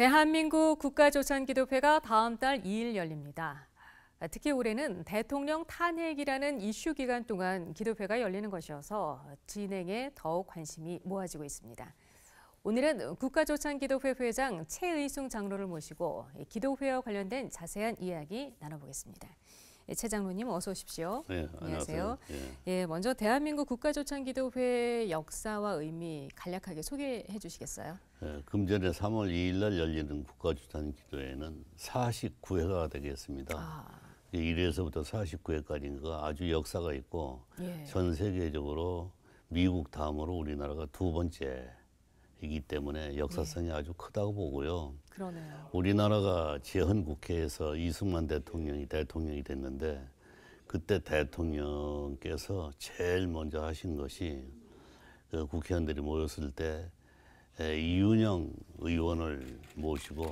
대한민국 국가조찬기도회가 다음 달 2일 열립니다. 특히 올해는 대통령 탄핵이라는 이슈 기간 동안 기도회가 열리는 것이어서 진행에 더욱 관심이 모아지고 있습니다. 오늘은 국가조찬기도회 회장 최의순 장로를 모시고 기도회와 관련된 자세한 이야기 나눠보겠습니다. 최 장로님 어서 오십시오. 네, 안녕하세요. 예, 먼저 대한민국 국가조찬기도회 역사와 의미 간략하게 소개해 주시겠어요? 금전에 3월 2일 날 열리는 국가조찬기도회는 49회가 되겠습니다. 1회에서부터 49회까지가 아주 역사가 있고 전 세계적으로 미국 다음으로 우리나라가 두 번째이기 때문에 역사성이 아주 크다고 보고요. 그러네요. 우리나라가 재헌국회에서 이승만 대통령이 됐는데 그때 대통령께서 제일 먼저 하신 것이 그 국회의원들이 모였을 때 이윤영 의원을 모시고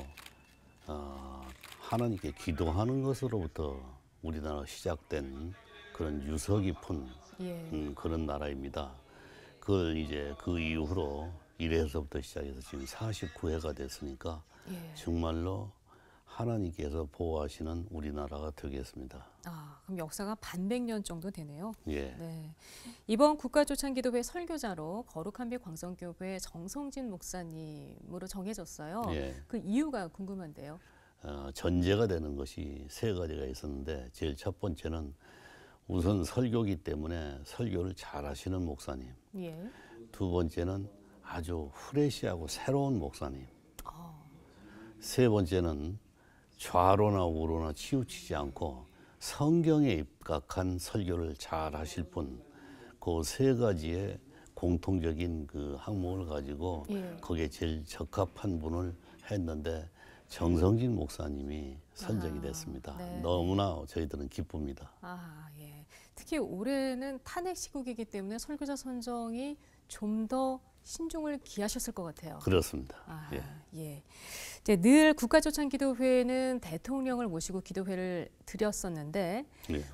하나님께 기도하는 것으로부터 우리나라가 시작된 그런 유서 깊은 그런 나라입니다. 그걸 이제 그 이후로 1회에서부터 시작해서 지금 49회가 됐으니까 정말로 하나님께서 보호하시는 우리나라가 되겠습니다. 그럼 역사가 반백년 정도 되네요. 예. 네. 이번 국가조찬기도회 설교자로 거룩한빛 광성교회 정성진 목사님으로 정해졌어요. 그 이유가 궁금한데요. 전제가 되는 것이 세 가지가 있었는데 제일 첫 번째는 우선 설교기 때문에 설교를 잘 하시는 목사님. 두 번째는 아주 프레시하고 새로운 목사님. 세 번째는 좌로나 우로나 치우치지 않고 성경에 입각한 설교를 잘 하실 분. 그 세 가지의 공통적인 그 항목을 가지고 거기에 제일 적합한 분을 했는데 정성진 목사님이 선정이 됐습니다. 너무나 저희들은 기쁩니다. 특히 올해는 탄핵 시국이기 때문에 설교자 선정이 좀 더 신중을 기하셨을 것 같아요. 그렇습니다. 이제 늘 국가조찬기도회는 대통령을 모시고 기도회를 드렸었는데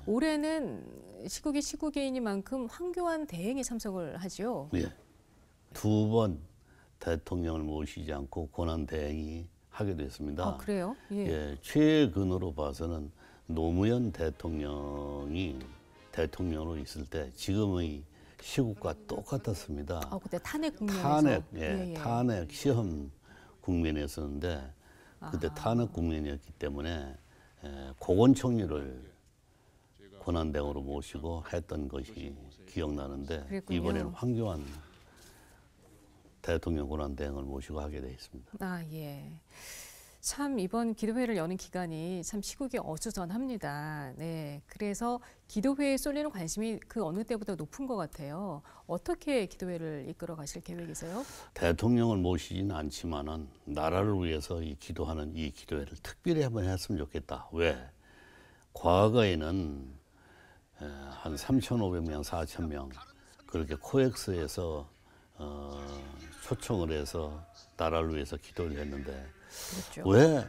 올해는 시국이 시국이니만큼 황교안 대행이 참석을 하지요. 두 번 대통령을 모시지 않고 권한 대행이 하게 됐습니다. 그래요? 최근으로 봐서는 노무현 대통령이 대통령으로 있을 때 지금의 시국과 똑같았습니다. 그때 탄핵 국면에서. 탄핵 시험 국면이었었는데 그때 탄핵 국면이었기 때문에 고건총리를 권한대행으로 모시고 했던 것이 기억나는데 그랬군요. 이번에는 황교안 대통령 권한대행을 모시고 하게 되어 있습니다. 참 이번 기도회를 여는 기간이 참 시국이 어수선합니다. 그래서 기도회에 쏠리는 관심이 그 어느 때보다 높은 것 같아요. 어떻게 기도회를 이끌어 가실 계획이세요? 대통령을 모시지는 않지만은 나라를 위해서 기도하는 이 기도회를 특별히 한번 했으면 좋겠다. 왜? 과거에는 한 3,500명, 4,000명 그렇게 코엑스에서 초청을 해서 나라를 위해서 기도를 했는데 왜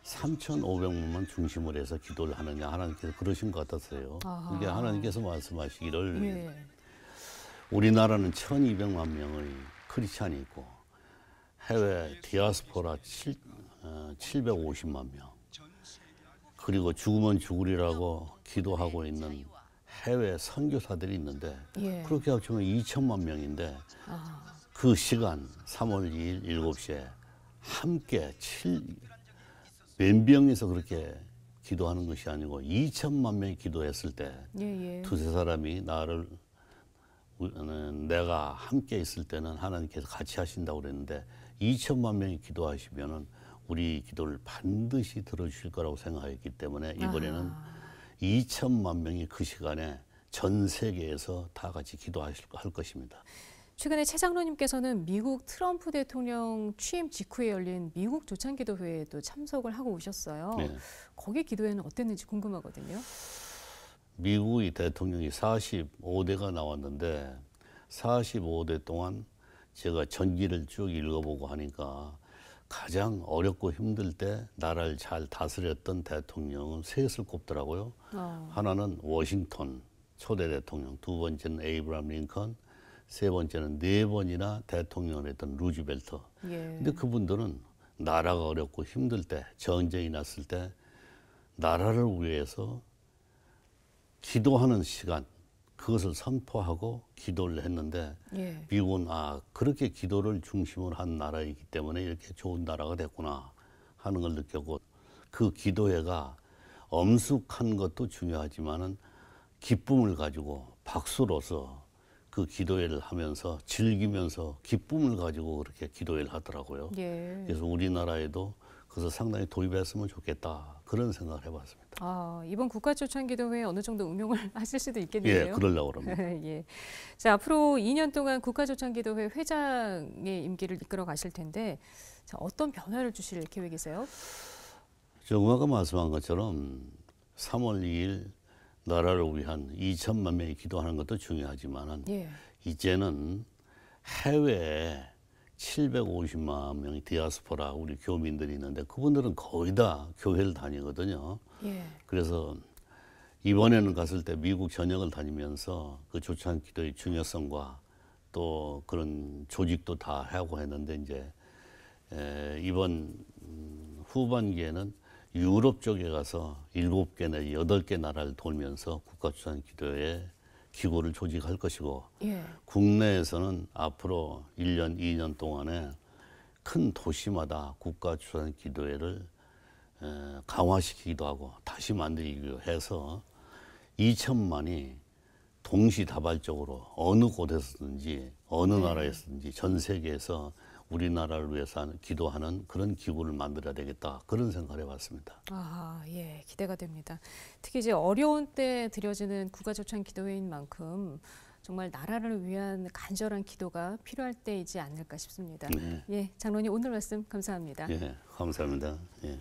3,500명만 중심으로 해서 기도를 하느냐. 하나님께서 그러신 것 같았어요. 이게 하나님께서 말씀하시기를 우리나라는 1,200만 명의 크리스찬이 있고 해외 디아스포라 750만 명 그리고 죽으면 죽으리라고 기도하고 있는 해외 선교사들이 있는데 그렇게 합치면 2천만 명인데 그 시간 3월 2일 7시에 함께 몇 명이서 그렇게 기도하는 것이 아니고 2천만 명이 기도했을 때 두세 사람이 내가 함께 있을 때는 하나님께서 같이 하신다고 그랬는데 2천만 명이 기도하시면은 우리 기도를 반드시 들어주실 거라고 생각했기 때문에 이번에는 2천만 명이 그 시간에 전 세계에서 다 같이 기도할 것입니다. 최근에 최 장로님께서는 미국 트럼프 대통령 취임 직후에 열린 미국 조찬기도회에도 참석을 하고 오셨어요. 거기 기도회는 어땠는지 궁금하거든요. 미국의 대통령이 45대가 나왔는데 45대 동안 제가 전기를 쭉 읽어보고 하니까 가장 어렵고 힘들 때 나라를 잘 다스렸던 대통령은 셋을 꼽더라고요. 하나는 워싱턴 초대 대통령, 두 번째는 에이브라함 링컨, 세 번째는 4번이나 대통령을 했던 루즈벨트. 근데 그분들은 나라가 어렵고 힘들 때, 전쟁이 났을 때 나라를 위해서 기도하는 시간, 그것을 선포하고 기도를 했는데 예. 미국은 그렇게 기도를 중심으로 한 나라이기 때문에 이렇게 좋은 나라가 됐구나 하는 걸 느꼈고, 그 기도회가 엄숙한 것도 중요하지만은 기쁨을 가지고 박수로서 그 기도회를 하면서 즐기면서 기쁨을 가지고 그렇게 기도회를 하더라고요. 예. 그래서 우리나라에도 그래서 상당히 도입했으면 좋겠다, 그런 생각을 해봤습니다. 이번 국가초청기도회에 어느 정도 응용을 하실 수도 있겠네요. 예, 그러려고 합니다. 예. 자, 앞으로 2년 동안 국가초청기도회 회장의 임기를 이끌어 가실 텐데, 자, 어떤 변화를 주실 계획이세요? 정화가 말씀한 것처럼 3월 2일 나라를 위한 2천만 명이 기도하는 것도 중요하지만은 예. 이제는 해외에 750만 명의 디아스포라 우리 교민들이 있는데 그분들은 거의 다 교회를 다니거든요. 예. 그래서 이번에는 갔을 때 미국 전역을 다니면서 그 초청 기도의 중요성과 또 그런 조직도 다 하고 했는데 이제 이번 후반기에는 유럽 쪽에 가서 7개 내지 8개 나라를 돌면서 국가초청 기도회 기구를 조직할 것이고, 예. 국내에서는 앞으로 1년, 2년 동안에 큰 도시마다 국가초청 기도회를 강화시키기도 하고 다시 만들기도 해서 2천만이 동시다발적으로 어느 곳에서든지 어느 나라에서든지 전 세계에서 우리나라를 위해서 기도하는 그런 기구를 만들어야 되겠다, 그런 생각을 해봤습니다. 예, 기대가 됩니다. 특히 이제 어려운 때 드려지는 국가초청 기도회인 만큼 정말 나라를 위한 간절한 기도가 필요할 때이지 않을까 싶습니다. 네. 예, 장로님 오늘 말씀 감사합니다. 예, 감사합니다. 예.